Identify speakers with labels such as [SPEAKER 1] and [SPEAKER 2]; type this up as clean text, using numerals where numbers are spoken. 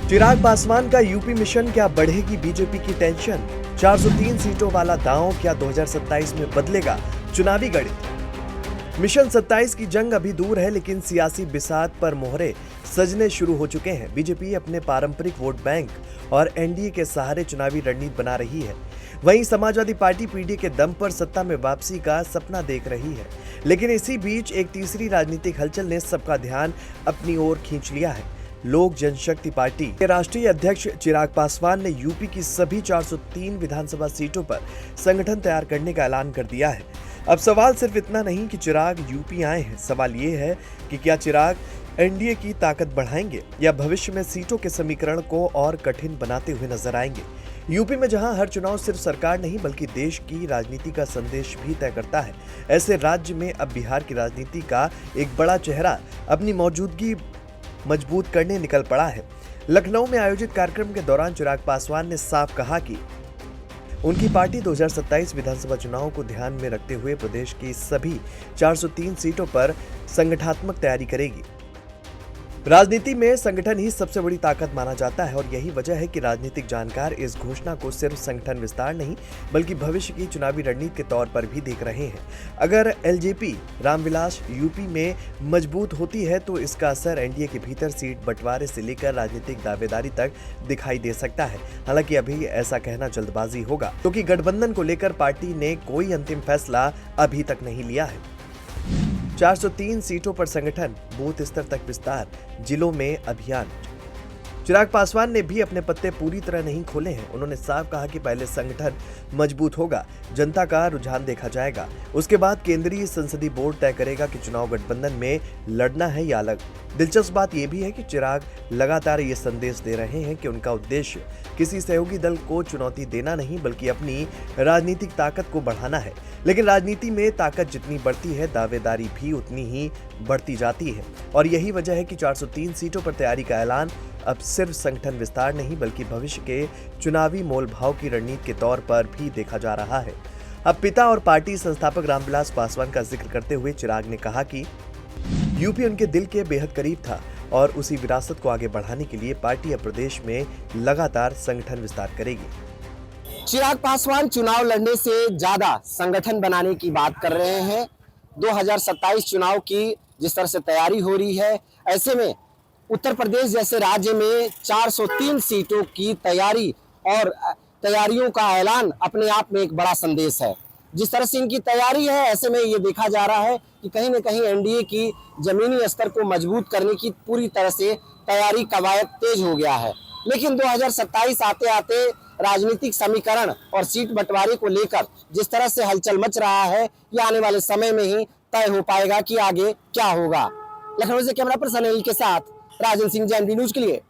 [SPEAKER 1] चिराग पासवान का UP mission, क्या बढ़ेगी बीजेपी की टेंशन? 403 सीटों वाला दांव क्या 2027 में बदलेगा चुनावी गणित? मिशन 27 की जंग अभी दूर है, लेकिन सियासी बिसात पर मोहरे सजने शुरू हो चुके हैं। बीजेपी अपने पारंपरिक वोट बैंक और एनडीए के सहारे चुनावी रणनीति बना रही है। वहीं समाजवादी पार्टी पीडीए के दम पर सत्ता में वापसी का सपना देख रही है। लेकिन इसी बीच एक तीसरी राजनीतिक हलचल ने सबका ध्यान अपनी ओर खींच लिया है। लोक जनशक्ति पार्टी के राष्ट्रीय अध्यक्ष चिराग पासवान ने यूपी की सभी 403 विधानसभा सीटों पर संगठन तैयार करने का ऐलान कर दिया है। अब सवाल सिर्फ इतना नहीं कि चिराग यूपी आए हैं, सवाल ये है कि क्या चिराग एनडीए की ताकत बढ़ाएंगे या भविष्य में सीटों के समीकरण को और कठिन बनाते हुए नजर आएंगे। यूपी में जहां हर चुनाव सिर्फ सरकार नहीं बल्कि देश की राजनीति का संदेश भी तय करता है, ऐसे राज्य में अब बिहार की राजनीति का एक बड़ा चेहरा अपनी मौजूदगी मजबूत करने निकल पड़ा है। लखनऊ में आयोजित कार्यक्रम के दौरान चिराग पासवान ने साफ कहा कि उनकी पार्टी 2027 विधानसभा चुनाव को ध्यान में रखते हुए प्रदेश की सभी 403 सीटों पर संगठनात्मक तैयारी करेगी। राजनीति में संगठन ही सबसे बड़ी ताकत माना जाता है और यही वजह है कि राजनीतिक जानकार इस घोषणा को सिर्फ संगठन विस्तार नहीं बल्कि भविष्य की चुनावी रणनीति के तौर पर भी देख रहे हैं। अगर एलजेपी रामविलास यूपी में मजबूत होती है तो इसका असर एनडीए के भीतर सीट बंटवारे से लेकर राजनीतिक दावेदारी तक दिखाई दे सकता है। हालांकि अभी ऐसा कहना जल्दबाजी होगा, क्योंकि गठबंधन को लेकर पार्टी ने कोई अंतिम फैसला अभी तक नहीं लिया है। 403 सीटों पर संगठन, बूथ स्तर तक विस्तार, जिलों में अभियान। चिराग पासवान ने भी अपने पत्ते पूरी तरह नहीं खोले हैं। उन्होंने साफ कहा कि पहले संगठन मजबूत होगा, जनता का रुझान देखा जाएगा, उसके बाद केंद्रीय संसदीय बोर्ड तय करेगा कि चुनाव गठबंधन में लड़ना है या अलग। दिलचस्प बात यह भी है कि चिराग लगातार ये संदेश दे रहे हैं कि उनका उद्देश्य किसी सहयोगी दल को चुनौती देना नहीं बल्कि अपनी राजनीतिक ताकत को बढ़ाना है। लेकिन राजनीति में ताकत जितनी बढ़ती है, दावेदारी भी उतनी ही बढ़ती जाती है और यही वजह है कि 403 सीटों पर तैयारी का ऐलान अब सिर्फ संगठन विस्तार नहीं बल्कि भविष्य के चुनावी मोल भाव की रणनीति के तौर पर भी देखा जा रहा है। अब पिता और पार्टी संस्थापक रामविलास पासवान का जिक्र करते हुए चिराग ने कहा कि यूपी उनके दिल के बेहद करीब था और उसी विरासत को आगे बढ़ाने के लिए पार्टी अब प्रदेश में लगातार संगठन विस्तार करेगी।
[SPEAKER 2] चिराग पासवान चुनाव लड़ने से ज्यादा संगठन बनाने की बात कर रहे हैं। 2027 चुनाव की जिस तरह से तैयारी हो रही है, ऐसे में उत्तर प्रदेश जैसे राज्य में 403 सीटों की तैयारी और तैयारियों का ऐलान अपने आप में एक बड़ा संदेश है। जिस तरह से इनकी तैयारी है, ऐसे में ये देखा जा रहा है कि कहीं न कहीं एनडीए की जमीनी स्तर को मजबूत करने की पूरी तरह से तैयारी कवायद तेज हो गया है। लेकिन 2027 आते आते राजनीतिक समीकरण और सीट बंटवारे को लेकर जिस तरह से हलचल मच रहा है, ये आने वाले समय में ही तय हो पाएगा कि आगे क्या होगा। लखनऊ से कैमरा पर्सन अनिल के साथ राजन सिंह, जैन बी न्यूज के लिए।